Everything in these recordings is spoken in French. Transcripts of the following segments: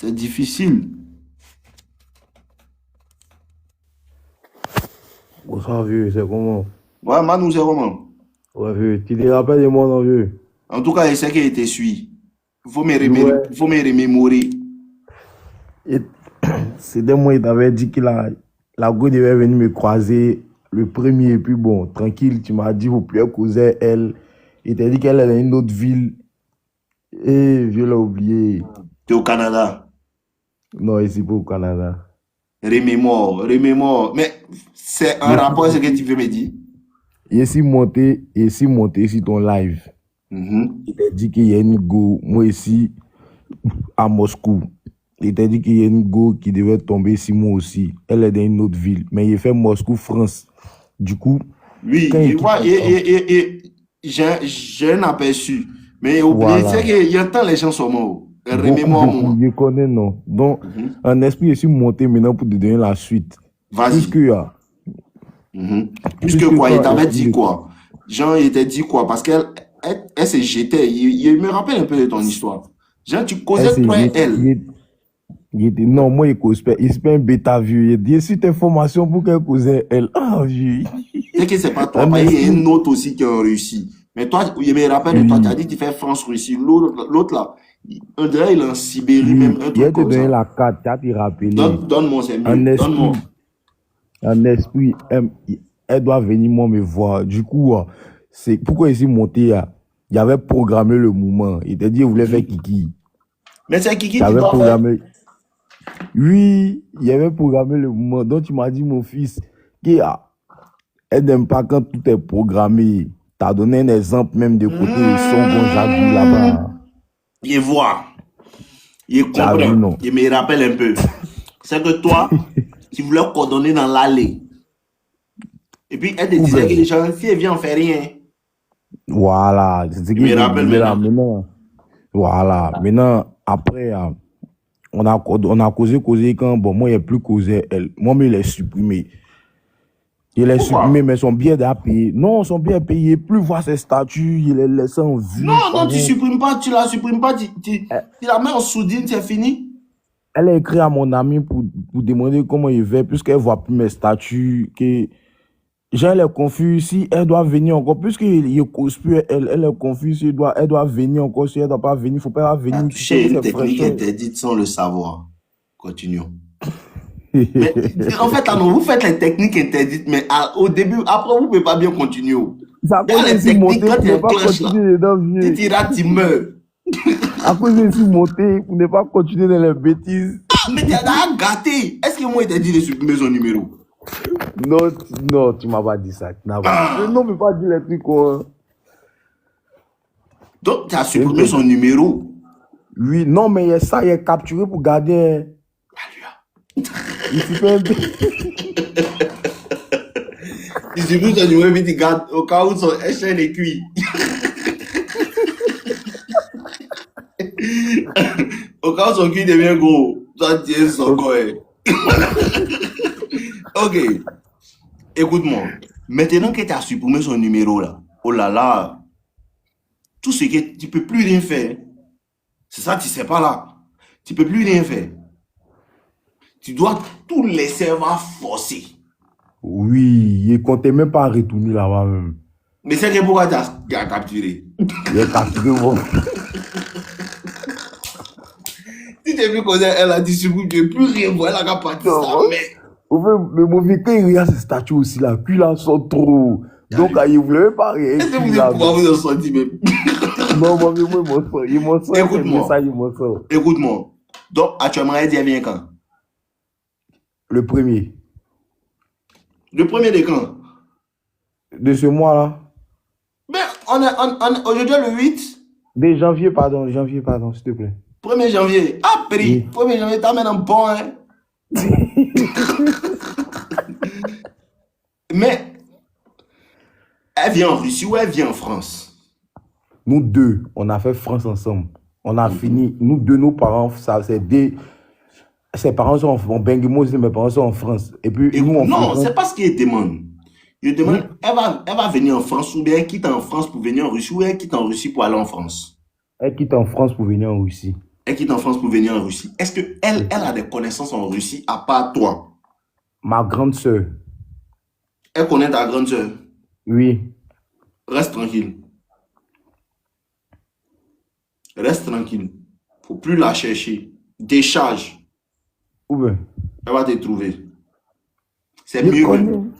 C'est difficile. Bonsoir, vieux, c'est comment? Ouais, Manu, c'est comment? Ouais, vieux, tu te rappelles de moi, non, vieux? En tout cas, je sais qu'il te suit. Ouais. Il faut me remémorer. Et c'était moi, il t'avait dit que la go devait venir me croiser le premier, et puis bon, tranquille, tu m'as dit, vous pouvez causer elle. Il t'a dit qu'elle est dans une autre ville. Et vieux l'a oublié. Tu es au Canada. Non, ici pas au Canada. Remémore. Mais c'est un Ici, rapport à ce que tu veux me dire. ici monté sur ton live. Mhm. Il t'a dit qu'il y a une go, moi ici, à Moscou. Il t'a dit qu'il y a une go qui devait tomber ici, moi aussi. Elle est dans une autre ville. Mais il fait Moscou, France. Du coup, Oui, quand il et, quitte ouais, j'ai un aperçu. Mais oubliez, c'est voilà. qu'il y a tant les gens sont morts. Beaucoup, Remémore-moi. je connais, non. Donc, Mhm. en esprit, je suis monté maintenant pour te donner la suite. Vas-y. Puisque, ah, Mhm. Puisque puisque quoi, il quand t'avait dit quoi? Jean, il t'a dit quoi? Parce elle se jetait. Il me rappelle un peu de ton histoire. Jean, tu elle causais s'est toi et jeté, elle. il était, non, moi, il se fait un bêta vieux. Il dit, si t'es formation pour qu'elle cause elle, ah, vieux. C'est que c'est pas toi. En Parce qu'il y a esprit, une autre aussi qui est en Russie. Mais toi, il me rappelle de toi. Tu as oui, dit que tu fais France-Russie. L'autre là, on dirait il est en Sibérie, même oui, un il a truc te comme donné ça. la carte, tu as te rappelé. Donne-moi, c'est En mieux. Donne-moi. esprit, en esprit, elle doit venir moi me voir. Du coup, c'est pourquoi ici monté, il avait programmé le mouvement. Il t'a dit, il voulait faire Mhm. Kiki. Mais c'est qui Il tu avait dois faire? programmé. Oui, il avait programmé le mouvement. Donc, tu m'as dit, mon fils, elle n'aime pas quand tout est programmé. Tu as donné un exemple même de côté le son qu'on Jacques joue Mmh. là-bas. Il voit, il Tu as vu, comprend. non? Il me rappelle un peu. C'est que toi, tu voulais coordonner dans l'allée. Et puis, elle te Ou disait que les bien, gens, si elle vient, on fait rien. voilà, c'est ce Il que me je rappelle disais là maintenant. maintenant. Voilà, maintenant, après, on a causé quand, bon, moi, il n'a plus causé elle. Moi, mais il est supprimé. Il est supprimé, Pourquoi? mais son billet est payé. Non, son billet est payé. Plus voir ses statuts, il est laissé en vue. Non, non, tu supprimes pas, tu la supprimes pas, tu la mets en soudine, c'est fini. Elle a écrit à mon ami pour demander comment il va, puisqu'elle ne voit plus mes statuts. Que elle est confuse. Si elle doit venir encore, puisqu'il cause plus, elle est confuse. Si elle doit venir encore. Si elle ne doit pas venir, il ne faut pas Tu as venir. Tu sais touché que une c'est technique fraîcheur. interdite sans le savoir. Continuons. Mais en fait, là, non, vous faites les techniques interdites, mais au début, après, vous ne pouvez pas bien continuer. C'est à Il y cause a de les si techniques, monter quand pour il y ne a un pas clash là, continuer dedans, si vieux. tu rates, tu meurs. À cause de si monter pour ne pas continuer dans les bêtises. Ah, mais tu as gâté. Est-ce que moi, il t'a dit de supprimer son numéro? Non, non, tu m'as pas dit ça. Tu n'as pas dit. Non, Ah, mais pas dire les trucs. Quoi. donc, tu as C'est un supprimé peu. son numéro. Oui, non, mais il y a ça, il est capturé pour garder. Il se fait un peu. Tu supprimes son numéro et puis tu gardes au cas où son échelle est cuit. Au cas où son cul devient gros, toi, tu es son corps. Ok, écoute-moi. Maintenant que tu as supprimé son numéro là, oh là là, tout ce que tu peux plus rien faire. C'est ça, tu sais pas là. Tu peux plus rien faire. Tu dois tout laisser avoir forcer. Oui, il comptait même pas retourner là-bas même. Mais c'est que pourquoi tu as capturé. Il est capturé. Bon. Si tu es plus causé, elle a dit supprime, tu ne peux plus rien voir, elle a parti ça, Non, mais. au fait, le mauvais quand il regarde ses statues aussi là, puis là, sort trop. Donc, il ne voulait même pas rien Est-ce que écrire vous allez là. pouvoir vous en sortir même? Non, moi, il m'en sort, c'est Écoute-moi, message, il m'en sort. écoute-moi. Donc, actuellement, elle dit, elle vient quand? Le premier Le premier de quand? de ce mois-là, Ben, aujourd'hui, le 8, de janvier, pardon, s'il te plaît. 1er janvier. Ah, Oui. 1er janvier, t'as maintenant bon, hein? Mais, elle vient en Russie ou elle vient en France? Nous deux, on a fait France ensemble. On a fini, nous deux, nos parents, ça, c'est des. Ses parents sont en Benguimo, mes parents sont en France. Et puis, nous, on Non, fréquente. c'est pas ce qu'il demande. Il demande, elle va venir en France ou bien elle quitte en France pour venir en Russie ou elle quitte en Russie pour aller en France. Elle quitte en France pour venir en Russie. Elle quitte en France pour venir en Russie. Est-ce que elle a des connaissances en Russie à part toi? Ma grande sœur. Elle connaît ta grande sœur. Oui. Reste tranquille. Reste tranquille. Faut plus la chercher. Décharge. Où bien? Elle va te trouver. C'est Je mieux connais. même.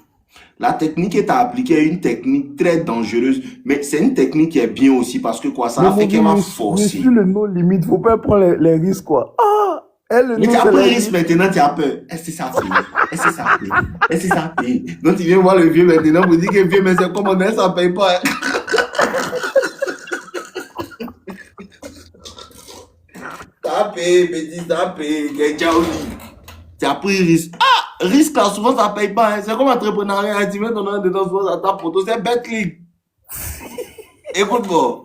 La technique que tu as appliquée est une technique très dangereuse, mais c'est une technique qui est bien aussi parce que quoi, ça Mais a fait qu'elle va je forcer. suis le no limite. Faut pas prendre les risques, quoi. Ah! Elle, le Mais no, tu as c'est pris les le risque maintenant, tu as peur. Est-ce que ça paye? Est-ce que ça paye? Est-ce que ça paye? Donc tu viens voir le vieux maintenant pour dire que le vieux, mais c'est comment ça ne paye pas. Ça paye, petit, ça paye. Tu as pris risque. Ah, risque là, souvent ça ne paye pas. Hein. C'est comme entrepreneuriat. Tu mets ton nom dedans, souvent ça tape pour tout. C'est bête clic. Écoute-moi.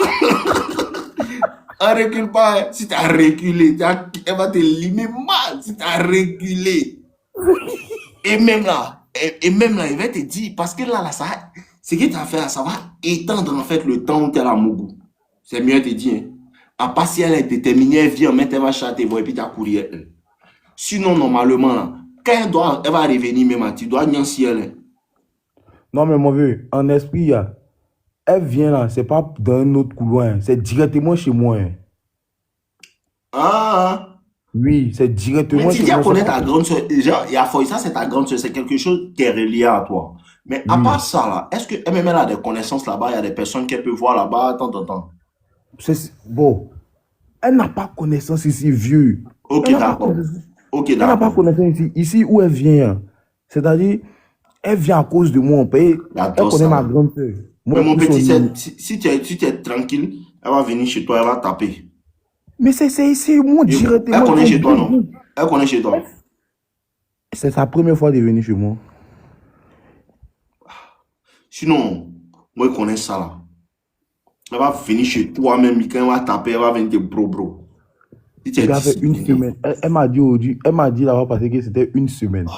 On recule pas. Hein. Si tu as reculé, elle va te limer mal. Si tu as reculé. Et même là, il va te dire, parce que là, ça, ce que tu as fait, ça va étendre en fait le temps où tu es à Mougou. C'est mieux te dire. Hein. À part si elle est déterminée, elle vient, elle va chanter, et puis tu as couru elle. Sinon, normalement, là, quand elle va revenir même, tu dois nier si elle est. Non, mais mon vieux, en esprit, elle vient là, c'est pas dans un autre couloir, c'est directement chez moi. Ah! Oui, c'est directement mais tu chez dis à moi. connaître ta grande soeur. Genre, il y a ça, c'est ta grande soeur, c'est quelque chose qui est relié à toi. Mais à part ça, là, est-ce que elle a des connaissances là-bas? Il y a des personnes qu'elle peut voir là-bas, attends. Bon, elle n'a pas connaissance ici, vieux. Ok, d'accord. Elle n'a pas connaissance ici. Ici où elle vient, c'est-à-dire, elle vient à cause de moi. Elle connaît ma grande soeur. Mais mon petit, si tu es tranquille, elle va venir chez toi, elle va taper. Mais c'est moi directement. Elle connaît chez toi, non? Elle connaît chez toi. C'est sa première fois de venir chez moi. Sinon, moi, je connais ça là. Elle va venir chez toi même, quand elle va taper, elle va venir te bro. Si tu as fait une semaine. Elle m'a dit aujourd'hui, elle m'a dit là-bas parce que c'était une semaine. Oh,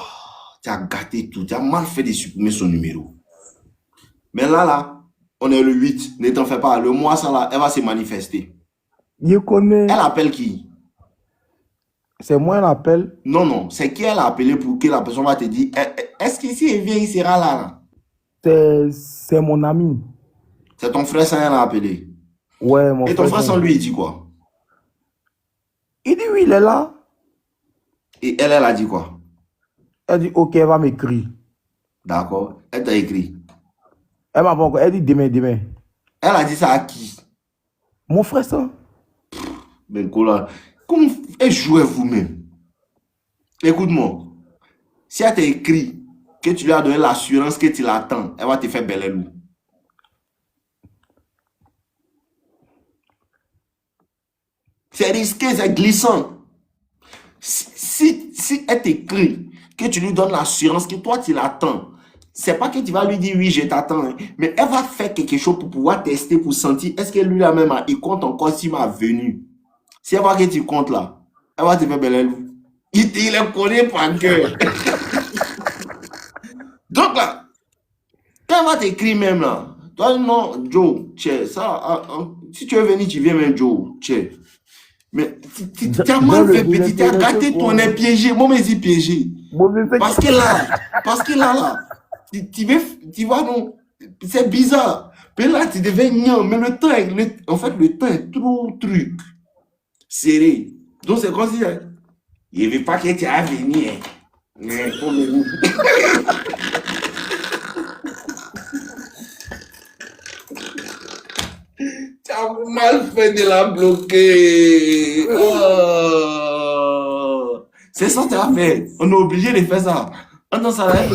tu as gâté tout, tu as mal fait de supprimer son numéro. Mais là, on est le 8, ne t'en fais pas. Le mois, ça là, elle va se manifester. Je connais. Elle appelle qui? C'est moi, elle appelle? Non, c'est qui elle a appelé pour que la personne va te dire, est-ce que si elle vient, il sera là? C'est mon ami. C'est ton frère, ça, elle a appelé. Ouais, mon frère. Et ton frère, sans lui, il dit quoi? Il dit oui, il est là. Et elle a dit quoi? Elle dit ok, elle va m'écrire. D'accord, elle t'a écrit. Elle m'a pas encore, elle dit demain. Elle a dit ça à qui? Mon frère, ça. Ben, comment elle jouait vous-même? Écoute-moi, si elle t'a écrit que tu lui as donné l'assurance que tu l'attends, elle va te faire bel loup. C'est risqué, c'est glissant. Si elle t'écrit que tu lui donnes l'assurance que toi tu l'attends, c'est pas que tu vas lui dire oui, je t'attends, hein, mais elle va faire quelque chose pour pouvoir tester, pour sentir est-ce que lui là même, il compte encore s'il m'a venu. Si elle voit que tu comptes là, elle va te faire bel loup. Il est connaît par cœur. Donc là, quand elle va t'écrire même là, toi non, Joe, ça, si tu veux venir, tu viens même Joe, mais tu as mal fait, petit, tu as gâté ton nez piégé. Moi, mais c'est piégé. Parce que là, tu vois, non, c'est bizarre. Mais là, tu devais nier, mais le temps est trop truc, serré. Donc, c'est comme si, il ne veut pas que tu aies venir. Tu as mal fait de la bloquer. Oh. C'est ça que tu as fait. On est obligé de faire ça. Attends, ça va être.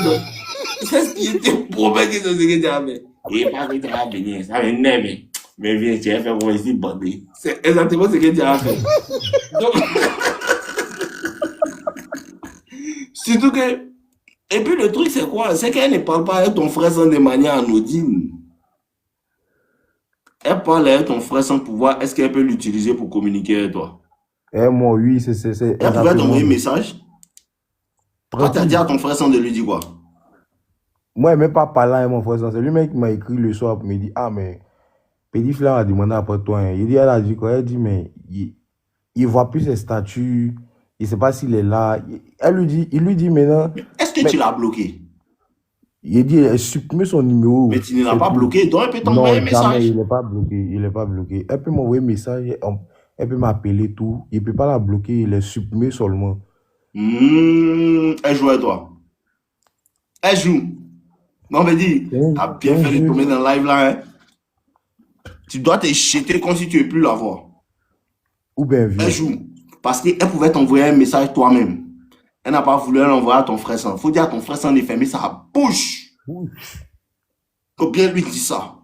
C'est ce qui était promet que c'est ce que tu as fait. Et pas que tu as venir. Ça m'énerve. Mais viens, tu as fait comme ici, bandé. C'est exactement ce que tu as fait. Donc, surtout que. Et puis le truc, c'est quoi? C'est qu'elle ne parle pas avec ton frère sans de manière anodine. Elle parle avec ton frère sans pouvoir. Est-ce qu'elle peut l'utiliser pour communiquer avec toi? Moi, oui, c'est. Elle pouvait t'envoyer un message. Toi, tu as dit à ton frère sans de lui dire quoi? Moi, même pas parler avec mon frère sans. C'est lui-même qui m'a écrit le soir pour me dire ah, mais Petit Frère a demandé après toi. Hein. Il dit, elle a dit quoi? Elle dit, mais il voit plus ses statuts. Il ne sait pas s'il est là. Il lui dit maintenant, Est-ce que tu mais l'as bloqué? il dit, supprimer son Mais numéro, tu ne l'as c'est pas tout. bloqué, donc elle peut t'envoyer un Non, jamais, message. il n'est pas bloqué. Il n'est pas bloqué. Elle peut m'envoyer un message, elle peut m'appeler tout. Il ne peut pas la bloquer, il est supprimé seulement. Elle joue à toi. Elle joue. Non, mais dis, t'as C'est bien un fait de jeu. tomber dans le live là, hein. Tu dois te jeter comme si tu ne veux plus la voir. Ou bien Elle vieux. joue. Parce qu'elle pouvait t'envoyer un message toi-même. Elle n'a pas voulu l'envoyer à ton frère sans. Faut dire à ton frère sans de fermer sa bouche. Oui, Faut bien lui dire ça.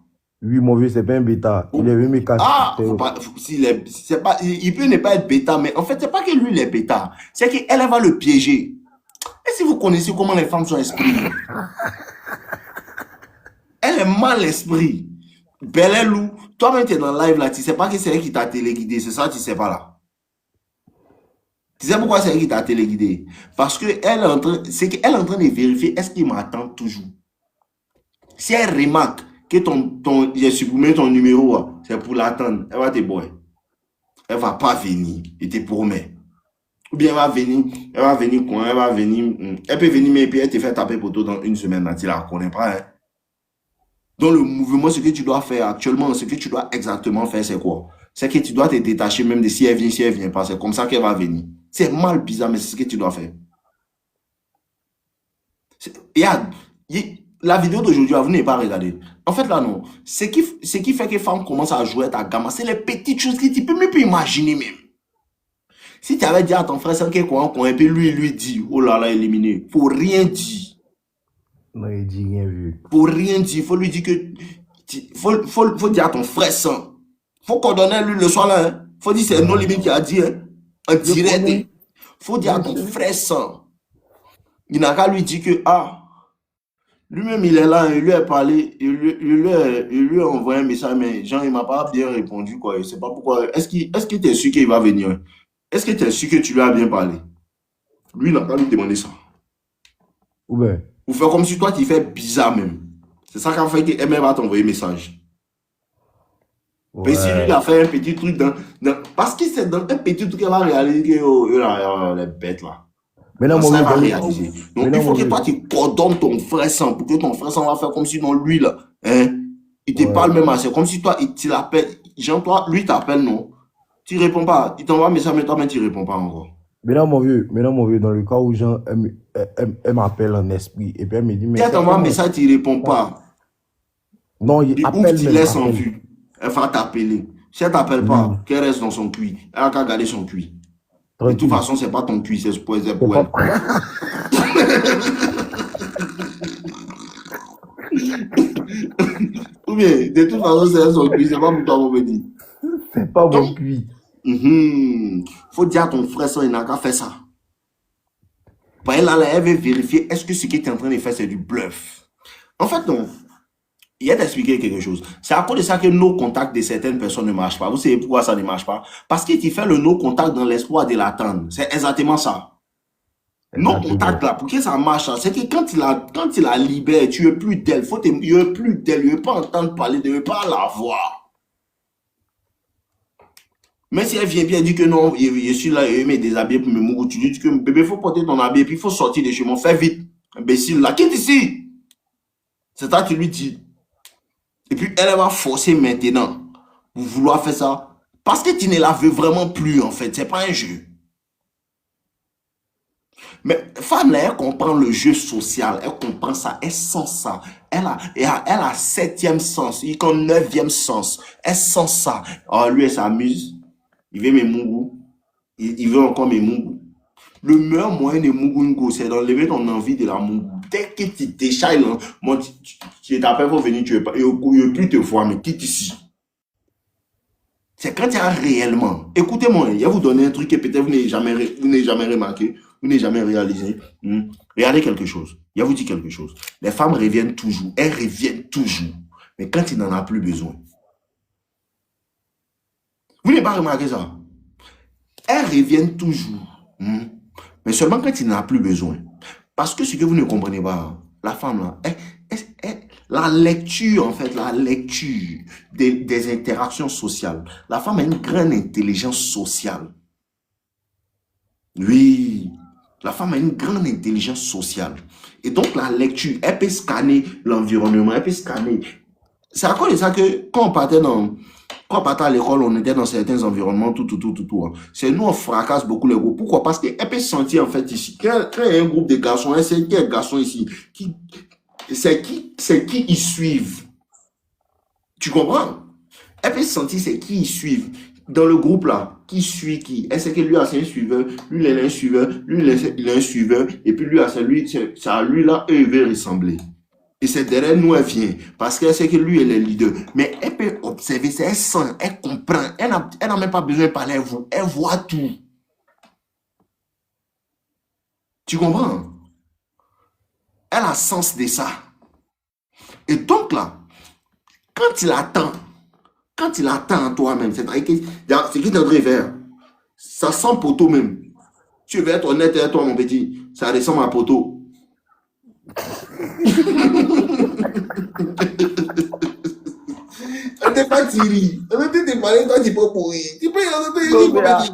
oui, mon vieux, c'est pas un bêta. Il est venu me casser. Ah, faut pas, c'est pas, il peut ne pas être bêta, mais en fait, c'est pas que lui, il est bêta. C'est qu'elle elle va le piéger. Et si vous connaissez comment les femmes sont esprits, elle est mal esprit. Belle loup. Toi-même, tu es dans le live là, tu sais pas que c'est elle qui t'a téléguidé. C'est ça, tu sais pas là. Tu sais pourquoi c'est elle qui t'a téléguidé? Parce que elle est en train, c'est qu'elle est en train de vérifier est-ce qu'il m'attend toujours. Si elle remarque que j'ai supprimé ton numéro, c'est pour l'attendre, elle va te boire. Elle va pas venir, je te promets. Ou bien elle va venir quoi, elle peut venir, mais puis elle te fait taper poteau dans une semaine, là, tu la connais pas, hein. Donc le mouvement, ce que tu dois faire actuellement, ce que tu dois exactement faire, c'est quoi? C'est que tu dois te détacher même de si elle vient pas. C'est comme ça qu'elle va venir. C'est mal bizarre, mais c'est ce que tu dois faire. Regarde, la vidéo d'aujourd'hui, vous n'avez pas regardé. En fait, là, non. Ce qui fait que les femmes commencent à jouer à ta gamme, c'est les petites choses que tu peux même pas imaginer même. Si tu avais dit à ton frère, c'est un quoi, et puis lui dit, oh là là, éliminé. Faut rien dire. Non, il dit rien vu. Faut rien dire. Faut lui dire que, faut dire à ton frère ça. Faut coordonner lui le soir là, hein. Faut dire c'est non limite qui a dit, hein. En Je direct, hein. connais. Faut dire à ton frère ça. Il n'a qu'à lui dire que, ah, lui-même il est là, il lui a parlé, il lui a envoyé un message, mais Jean, il m'a pas bien répondu, quoi. Je sais pas pourquoi. Est-ce que tu es sûr qu'il va venir? Est-ce que tu es sûr que tu lui as bien parlé? Lui, il n'a pas lui demandé ça. Ou bien. Ou faire comme si toi, tu fais bizarre même. C'est ça qu'a fait qu'elle va t'envoyer un message. Mais si lui, il Ouais. a fait un petit truc parce que c'est dans un petit truc qu'elle va réaliser que les bêtes là. Maintenant, Dans mon ça, vieux, elle va dans le cas où. réaliser. Donc, il Maintenant, faut mon que toi, vieux. tu coordonnes ton frère sang pour que ton frère sang va faire comme si non, lui là, hein, il te Ouais. parle même assez. Comme si toi, tu l'appelles. Jean, toi, lui t'appelle, non. Tu réponds pas. Il t'envoie un message, mais toi-même, tu réponds pas encore. Maintenant, mon vieux, dans le cas où Jean, elle m'appelle en esprit, et puis elle me dit, Si mais elle t'envoie un message, tu réponds pas. non, il Il ouvre, appelle tu même, laisses en appelle. vue. Elle va t'appeler. Si elle t'appelle Oui, pas, qu'elle reste dans son cuit. Elle a qu'à garder son cuit. De toute tranquille. façon, c'est pas ton cuit, c'est pour C'est elle. pas, Ou bien, de toute façon, c'est son cuit, c'est pas pour toi, mon petit. c'est pas mon Donc, cuit. faut dire à ton frère ça, il n'a qu'à faire ça. Parce là, elle veut vérifier est-ce que ce qu'il est en train de faire, c'est du bluff. En fait, non. Il a d'expliquer quelque chose. C'est à cause de ça que nos contacts de certaines personnes ne marchent pas. Vous savez pourquoi ça ne marche pas? Parce que tu fais le no contact dans l'espoir de l'attendre. C'est exactement ça. No contact Exactement. là, pour que ça marche, c'est que quand il la libère, tu es plus d'elle. Il ne plus d'elle. Il ne veut pas entendre parler, il ne veut pas la voir. Mais si elle vient bien dire que non, je suis là, je me déshabiller pour me mourir, tu dis que bébé, il faut porter ton habit et puis il faut sortir de chez moi. Fais vite. Imbécile là, quitte ici. C'est ça que tu lui dis. Et puis elle va forcer maintenant pour vouloir faire ça. Parce que tu ne la veux vraiment plus en fait. C'est pas un jeu. Mais femme là, elle comprend le jeu social. Elle comprend ça. Elle sent ça. Elle a septième sens. Il a neuvième sens. Elle sent ça. Alors lui, elle s'amuse. Il veut mes mougous. Il veut encore mes mougous. Le meilleur moyen de mougou, c'est d'enlever ton envie de la mougou. Dès que tu déchailles, tu t'appelles pour venir, tu ne veux plus te voir, mais quitte ici. C'est quand il y a réellement. Écoutez-moi, je vais vous donner un truc que peut-être vous n'avez jamais remarqué, vous n'avez jamais réalisé. Regardez quelque chose. Je vais vous dire quelque chose. Les femmes reviennent toujours. Elles reviennent toujours. Mais quand il n'en a plus besoin. Vous n'avez pas remarqué ça? Elles reviennent toujours. Mais seulement quand il n'en a plus besoin. Parce que ce que vous ne comprenez pas, la femme là, la lecture en fait, la lecture des interactions sociales. La femme a une grande intelligence sociale. Oui, la femme a une grande intelligence sociale. Et donc, la lecture, elle peut scanner l'environnement, elle peut scanner. C'est à cause de ça que quand on partait à l'école, on était dans certains environnements, tout. Hein. C'est nous, on fracasse beaucoup les groupes. Pourquoi? Parce qu'elle peut sentir, en fait, ici, quand il y a un groupe de garçons, elle sait qu'il y a un garçon ici, c'est qui ils suivent. Tu comprends? Elle peut sentir c'est qui ils suivent. Dans le groupe là, qui suit qui? Elle sait que lui, c'est un suiveur, lui, il est un suiveur, lui, il est un suiveur, et puis lui, c'est à lui là, eux, il veut ressembler. Et c'est derrière nous, elle vient. Parce qu'elle sait que lui, elle est leader. Mais elle peut observer, elle sent, elle comprend. Elle n'a même pas besoin de parler à vous. Elle voit tout. Tu comprends? Elle a sens de ça. Et donc là, quand il attend en toi-même, c'est-à-dire que ce qui est en train de faire, ça sent poteau même. Tu veux être honnête avec toi, mon petit, ça ressemble à poteau. On n'est pas tiré. On était démarré, toi, tu peux pourrir. Tu peux y aller,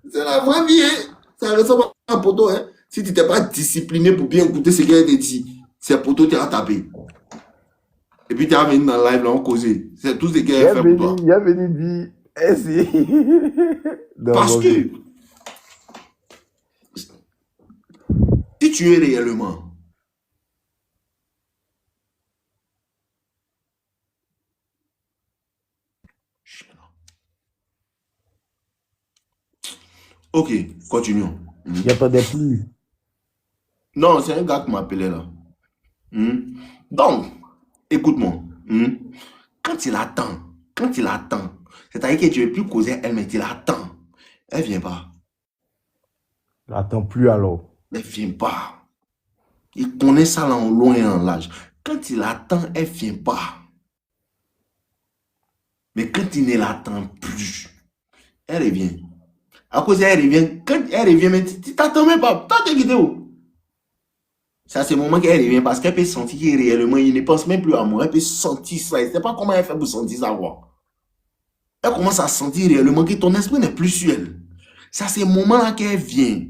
c'est la vraie vie, hein. Ça ressemble à un poteau, hein. Si tu n'étais pas discipliné pour bien écouter ce qu'elle te dit, c'est poteau, tu as tapé. Et puis tu as venu dans le live, là, on causait. C'est tout ce qu'elle fait pour toi. Il a venu dire, Parce que, si tu es réellement ok, continuons. Il attendait plus. Non, c'est un gars qui m'appelait là. Donc, écoute-moi. Quand il attend, c'est-à-dire que tu ne veux plus causer elle, mais il attend. Elle ne vient pas. Il n'attend plus alors. Elle ne vient pas. Il connaît ça là en loin et en large. Quand il attend, elle ne vient pas. Mais quand il ne l'attend plus, elle revient. À cause elle revient, quand elle revient, mais tu t'attends même pas. Toi, t'es quitté où? C'est à ce moment qu'elle revient parce qu'elle peut sentir que réellement, il ne pense même plus à moi. Elle peut sentir ça. Je ne sais pas comment elle fait pour sentir ça. Elle commence à sentir réellement que ton esprit n'est plus sur elle. C'est à ce moment-là qu'elle vient.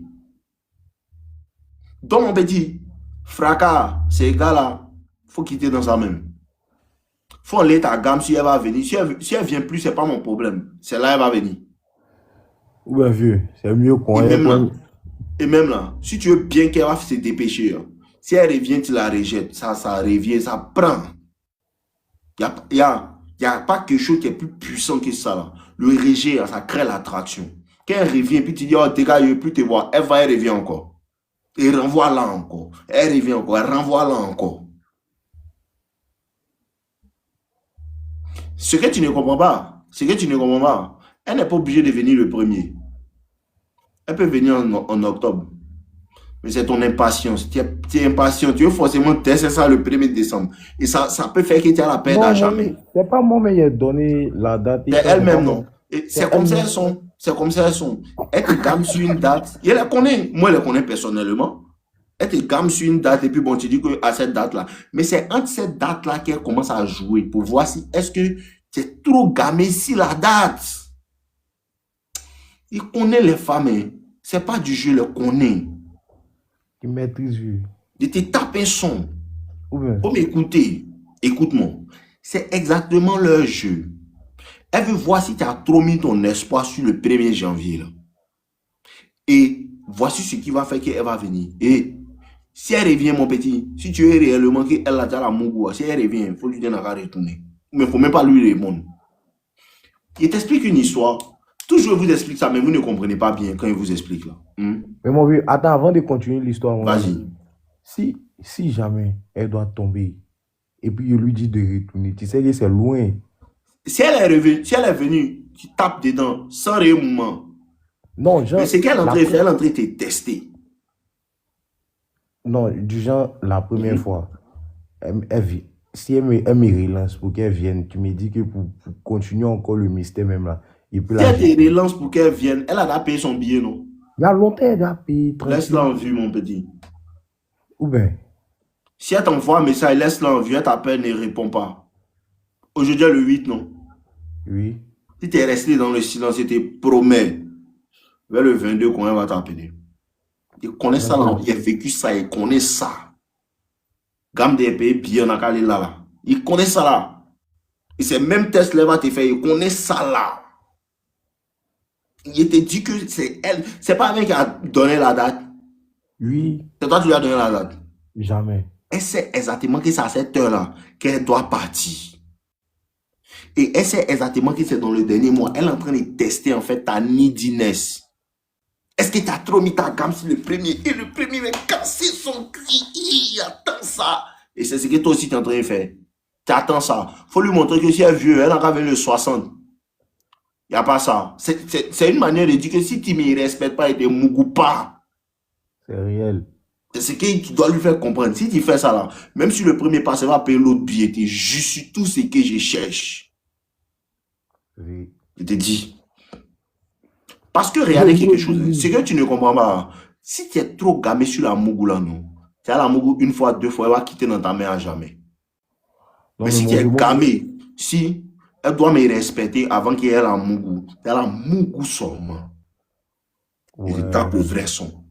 Donc, mon petit, fracas, ces gars-là, il faut quitter dans ça même. Il faut enlever ta gamme si elle va venir. Si elle ne vient plus, ce n'est pas mon problème. C'est là elle va venir. Ouais, vieux, c'est mieux qu'on ait. Et même là, si tu veux bien qu'elle va se dépêcher, si elle revient, tu la rejettes. Ça revient, ça prend. Il n'y a pas quelque chose qui est plus puissant que ça. Là. Le rejet, ça crée l'attraction. Quand elle revient, puis tu dis, oh, dégage, je ne veux plus te voir. Elle revient encore. Et renvoie là encore. Elle revient encore. Elle renvoie là encore. Ce que tu ne comprends pas, elle n'est pas obligée de venir le premier. Elle peut venir en octobre. Mais c'est ton impatience. Tu es impatient. Tu veux forcément tester ça le 1er décembre. Et ça peut faire que tu as la peine à jamais. C'est pas moi, mais il a donné la date. C'est elle-même, non. C'est comme ça elles sont. C'est comme ça elles sont. Elle te gamme sur une date. Et elle la connaît. Moi, elle la connais personnellement. Elle te gamme sur une date et puis bon, tu dis qu'à cette date-là. Mais c'est entre cette date-là qu'elle commence à jouer pour voir si est-ce que tu es trop gammé si la date. Il connaît les femmes. Hein. C'est pas du jeu, il le connaît. Il maîtrise. Il te tape un son. Pour m'écouter, écoute-moi. C'est exactement leur jeu. Elle veut voir si tu as trop mis ton espoir sur le 1er janvier. Là. Et voici ce qui va faire qu'elle va venir. Et si elle revient, mon petit, si tu es réellement qu'elle a déjà la mougou, si elle revient, il faut lui dire qu'elle va retourner. Mais il ne faut même pas lui répondre. Il t'explique une histoire. Toujours il vous explique ça, mais vous ne comprenez pas bien quand il vous explique là. Mais mon vieux, attends, avant de continuer l'histoire, vas-y. Si jamais elle doit tomber, et puis je lui dis de retourner, tu sais que c'est loin. Si elle est venue, tu tapes dedans, sans réel mouvement. Non, genre. Mais c'est qu'elle est en train de faire, elle est en train de te tester. Non, du genre, la première fois, si elle me relance pour qu'elle vienne, tu me dis que pour continuer encore le mystère même là, si elle te relance pour qu'elle vienne, elle a payé son billet, non? Il y a longtemps, elle a payé. Laisse-la en vue, mon petit. Ou bien? Si elle t'envoie un message, laisse-la en vue, elle t'appelle, ne répond pas. Aujourd'hui, le 8, non? Oui. Si tu es resté dans le silence, je te promets, vers le 22, quand elle va t'appeler. Il connaît ça là, il a vécu ça, il connaît ça. Gamme des pays bien dans là. Il connaît ça là. Et ces mêmes tests là va te faire, il connaît ça là. Il te dit que c'est elle. C'est pas elle qui a donné la date. Oui, C'est toi qui lui as donné la date. jamais. Elle sait exactement que c'est à cette heure-là qu'elle doit partir. Et elle sait exactement que c'est dans le dernier mois. Elle est en train de tester en fait ta neediness. Est-ce que tu as trop mis ta gamme sur le premier? Et le premier va casser son cri. Il attend ça. Et c'est ce que toi aussi tu es en train de faire. Tu attends ça. Il faut lui montrer que si elle est vieux, elle n'a qu'à venir le 60. Il n'y a pas ça. C'est une manière de dire que si tu ne me respectes pas, il ne te mougou pas. C'est réel. C'est ce que tu dois lui faire comprendre. Si tu fais ça là, même si le premier passe, va payer l'autre billet. Je suis tout ce que je cherche. Oui. Je te dis. Parce que regardez quelque chose. Ce que tu ne comprends pas. Si tu es trop gamé sur la mougou là, non. Tu as la mougou une fois, deux fois, elle va quitter dans ta main à jamais. Non, Mais si mon tu es Dieu, gamé, si elle doit me respecter avant qu'elle ait la mougou, tu as la mougou seulement. Et tu tapes le vrai son.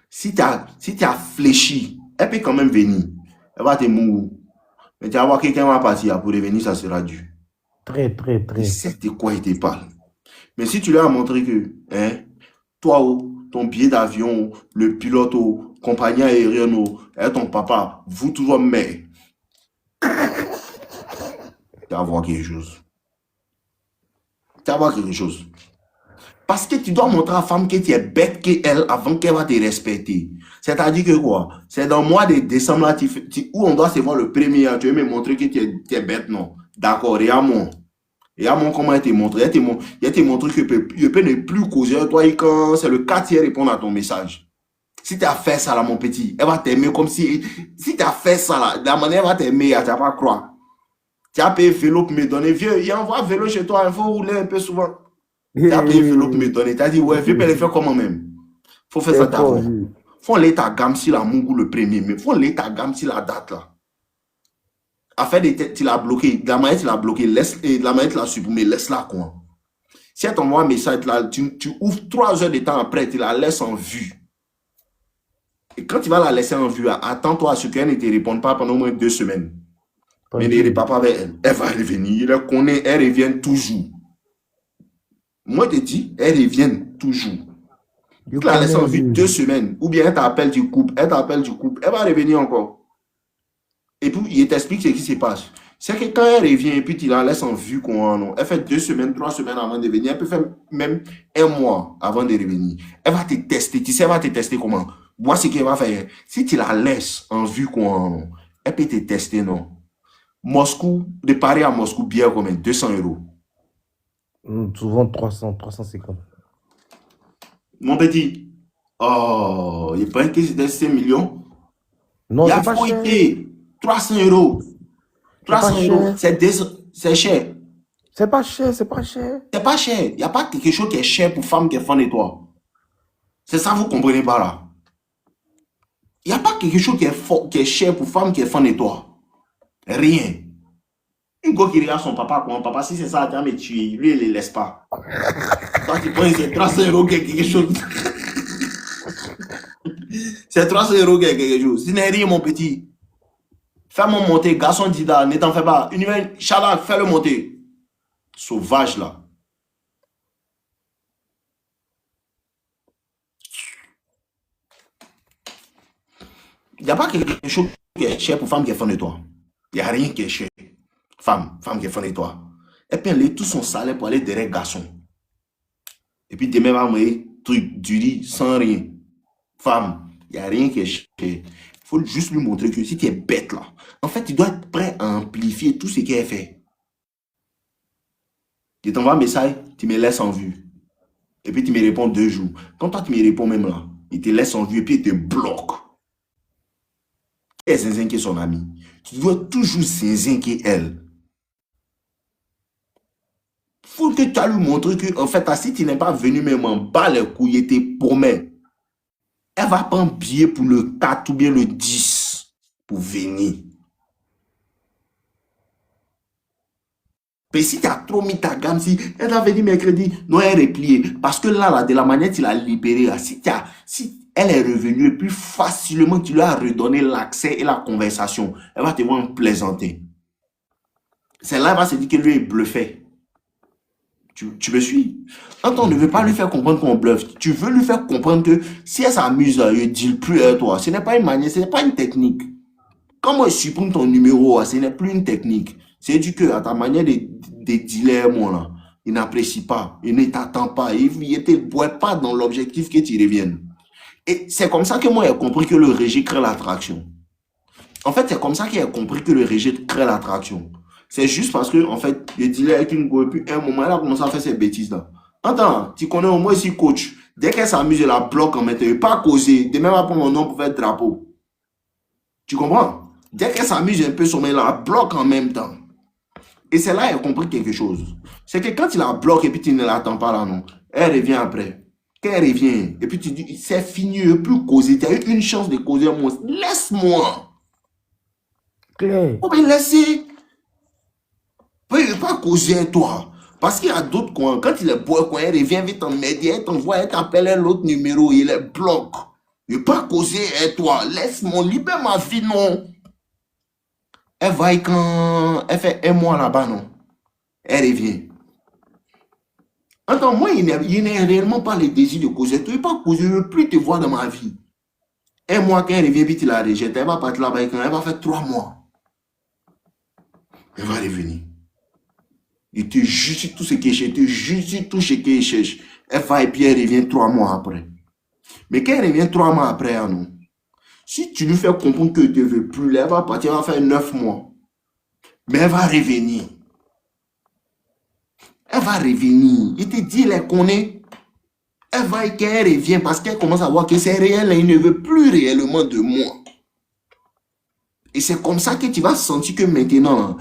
Si tu as fléchi, elle peut quand même venir. Elle va te mourir. Mais tu vas voir quelqu'un va partir pour revenir, ça sera dur. Très, très, Il très. sait de quoi il te parle. Mais si tu lui as montré que, hein, toi, ton billet d'avion, le pilote, compagnie aérienne, ton papa, vous toujours mère, tu vas voir quelque chose. Tu vas voir quelque chose. Parce que tu dois montrer à la femme que tu es bête qu'elle avant qu'elle va te respecter. C'est-à-dire que quoi? C'est dans le mois de décembre là, où on doit se voir le premier. Tu veux me montrer que tu es bête, non? D'accord, regarde-moi. Regarde-moi comment elle te montre. Elle te montre que je peux ne plus causer avec toi et quand c'est le quartier répondre à ton message. Si tu as fait ça là, mon petit, elle va t'aimer comme si tu as fait ça là, de la manière elle va t'aimer, tu vas pas croire. Tu as payé vélo pour me donner. Vieux, il envoie vélo chez toi, il faut rouler un peu souvent. Tu as payé vélo pour me donner. Tu as dit, ouais, je peux le faire comment même. Faut faire ça d'abord. Faut aller ta gamme si la mougou le premier, mais faut aller ta gamme si la date là. Afin de tu l'as bloqué, de la manière tu l'as bloqué, laisse, et de la manière tu l'as supprimé, laisse-la quoi. Si elle t'envoie un message là, tu ouvres 3 heures de temps après, tu la laisses en vue. Et quand tu vas la laisser en vue, attends-toi à ce qu'elle ne te réponde pas pendant au moins 2 semaines. Mais ne repars pas avec elle. Elle va revenir, elle connaît, elle revient toujours. Moi, je te dis, elle revient toujours. Tu la laisses en vue 2 semaines, ou bien elle t'appelle du couple, elle va revenir encore. Et puis, il t'explique ce qui se passe. C'est que quand elle revient et puis tu la laisses en vue, elle fait 2 semaines, 3 semaines avant de venir. Elle peut faire même 1 mois avant de revenir. Elle va te tester. Tu sais, elle va te tester comment? Vois ce qu'elle va faire. Si tu la laisses en vue, elle peut te tester, non? Moscou, de Paris à Moscou, bien combien? 200 euros. Souvent 300, 350. Mon petit, oh, il paraît que c'était 5 millions. Non, il a c'est pas cher. été 300 euros. 300 euros, c'est cher. C'est pas cher, c'est pas cher. C'est pas cher. Il n'y a pas quelque chose qui est cher pour femme qui est fan de toi. C'est ça, vous comprenez pas là. Il n'y a pas quelque chose qui est cher pour femme qui est fan de toi. Rien. Une go qui regarde son papa, quoi. Papa, si c'est ça, tu vas me tuer. Lui, il ne le laisse pas. Toi, tu penses que c'est 300 euros qui est quelque chose. C'est 300 euros qui est quelque chose. Ce n'est rien, mon petit. Fais-moi monter, garçon Dida, ne t'en fais pas. Chala, fais-le monter. Sauvage, là. Il n'y a pas quelque chose qui est cher pour femme qui est fan de toi. Il n'y a rien qui est cher. Femme qui est fan de toi. Elle peut aller tout son salaire pour aller derrière garçon. Et puis demain, va envoyer truc, du riz, sans rien. Femme, il n'y a rien qui est cher. Il faut juste lui montrer que si tu es bête là, en fait, tu dois être prêt à amplifier tout ce qu'elle fait. Tu t'envoies un message, tu me laisses en vue. Et puis tu me réponds 2 jours. Quand toi, tu me réponds même là, il te laisse en vue et puis il te bloque. Qui est zinzin qui est son ami? Tu dois toujours zinzin qui est elle. Faut que tu lui montres que, en fait, si tu n'es pas venu même en bas les couilles et te promets, elle va prendre billet pour le 4 ou bien le 10 pour venir. Mais si tu as trop mis ta gamme, si elle a venu mercredi, non, elle est repliée. Parce que là, de la manière tu l'as libérée, là, si elle est revenue, et plus facilement tu lui as redonné l'accès et la conversation, elle va te voir plaisanter. C'est là, elle va se dire que lui est bluffé. Tu me suis? Quand on ne veut pas lui faire comprendre qu'on bluffe, tu veux lui faire comprendre que si elle s'amuse, il ne dit plus à toi. Ce n'est pas une manière, ce n'est pas une technique. Quand moi je supprime ton numéro, ce n'est plus une technique. C'est du que à ta manière de dealer, moi là, il n'apprécie pas, il ne t'attend pas, il ne te voit pas dans l'objectif que tu reviennes. Et c'est comme ça que moi j'ai compris que le rejet crée l'attraction. En fait, c'est comme ça qu'il a compris que le rejet crée l'attraction. C'est juste parce que, en fait, le dealer avec une go, et puis à un moment, elle a commencé à faire ces bêtises-là. Attends, tu connais au moins ici coach. Dès qu'elle s'amuse, elle la bloque en même temps. Pas causer. Demain, elle va prendre mon nom pour faire drapeau. Tu comprends? Dès qu'elle s'amuse un peu, son mail la bloque en même temps. Et c'est là qu'elle a compris quelque chose. C'est que quand tu la bloques et puis tu ne l'attends pas là, non, elle revient après. Quand elle revient, et puis tu dis, c'est fini, je ne peux plus causer. Tu as eu une chance de causer un mot. Laisse-moi. Claire. Oh, mais laissez. Il ne veut pas causer à toi. Parce qu'il y a d'autres coins. Quand il est beau, quand elle revient vite en média, elle t'envoie, elle t'appelle l'autre numéro, il est bloque. Il ne veut pas causer à toi. Laisse-moi, libère ma vie, non. Elle va quand elle fait un mois là-bas, non. Elle revient. Attends, moi, il n'est réellement pas le désir de causer. Tu ne veux pas causer, je ne veux plus te voir dans ma vie. Un mois, quand elle revient, puis tu la rejettes, elle va partir là-bas, elle va faire 3 mois. Elle va revenir. Il te juge tout ce qu'il cherche, il te juge tout ce qu'il cherche. Elle va et puis elle revient 3 mois après. Mais quand elle revient 3 mois après, non. Si tu lui fais comprendre que tu ne veux plus, elle va partir, elle va faire 9 mois. Mais elle va revenir. Elle va revenir. Il te dit, elle les connaît. Elle va et qu'elle revient parce qu'elle commence à voir que c'est réel et il ne veut plus réellement de moi. Et c'est comme ça que tu vas sentir que maintenant,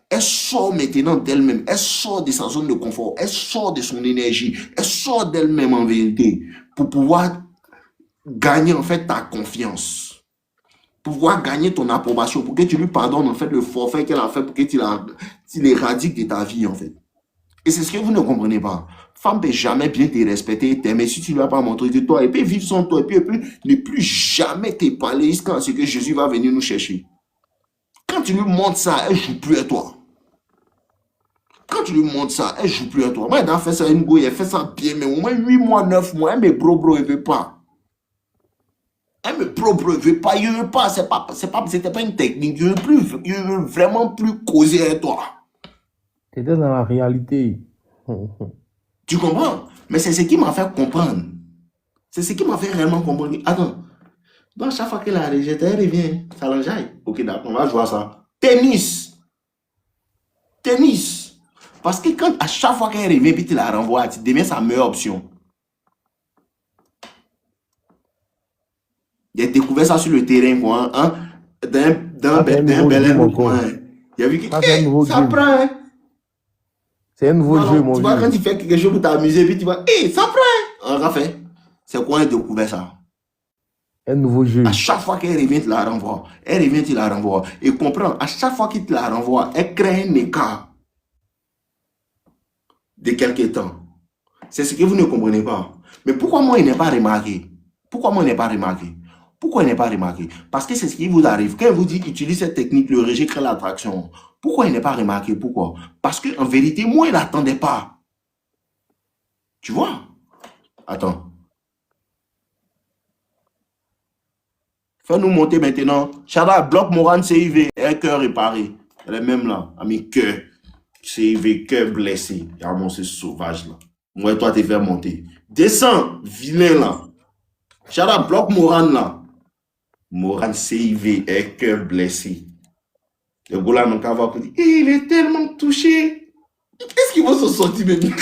elle sort maintenant d'elle-même. Elle sort de sa zone de confort. Elle sort de son énergie. Elle sort d'elle-même en vérité pour pouvoir gagner en fait ta confiance. Pouvoir gagner ton approbation pour que tu lui pardonnes en fait le forfait qu'elle a fait pour que tu l'éradiques de ta vie en fait. Et c'est ce que vous ne comprenez pas. Femme peut jamais bien te respecter et t'aimer si tu ne lui as pas montré que toi, elle peut vivre sans toi et puis elle peut ne plus jamais te parler jusqu'à ce que Jésus va venir nous chercher. Quand tu lui montres ça, elle ne joue plus à toi. Quand tu lui montres ça, elle ne joue plus à toi. Moi, elle a fait ça une go, elle fait ça bien, mais au moins 8 mois, 9 mois, elle me bro, elle ne veut pas. Elle me bro, elle ne veut pas, il ne veut pas. C'était pas une technique, je ne veux vraiment plus causer avec toi. Tu étais dans la réalité. Tu comprends? Mais c'est ce qui m'a fait comprendre. C'est ce qui m'a fait réellement comprendre. Attends, donc chaque fois qu'elle a rejeté, elle revient, ça l'enjaille. Ok, d'accord, on va jouer à ça. Tennis. Tennis. Parce que quand à chaque fois qu'elle revient, puis tu la renvoies, tu deviens sa meilleure option. J'ai découvert ça sur le terrain, quoi. Hein? Dans Bel coin. Il a vu que ça prend. Hein? C'est un nouveau jeu, mon vieux. Tu vois, quand tu fais quelque chose pour t'amuser, puis tu vois, ça prend. On a fait. C'est quoi, on a découvert ça? Un nouveau jeu. À chaque fois qu'elle revient, tu la renvoies. Elle revient, tu la renvoies. Et comprends, à chaque fois qu'il te la renvoie, elle crée un écart de quelques temps. C'est ce que vous ne comprenez pas. Mais pourquoi moi, il n'est pas remarqué? Pourquoi moi, il n'est pas remarqué? Pourquoi il n'est pas remarqué? Parce que c'est ce qui vous arrive. Quand il vous dit utilise cette technique, le rejet crée l'attraction. Pourquoi il n'est pas remarqué? Pourquoi? Parce qu'en vérité, moi, il n'attendait pas. Tu vois? Attends. Fais-nous monter maintenant. Shada, bloc Morane CIV. Un cœur réparé. Elle est même là. À mes cœurs. CIV, cœur blessé. Il y a un monstre sauvage là. Moi et toi, t'es fait monter. Descends, vilain là. Shada, bloc Morane là. Morane CIV, un cœur blessé. Le gars là, mon cavard, il est tellement touché. Qu'est-ce qu'ils vont se sortir maintenant?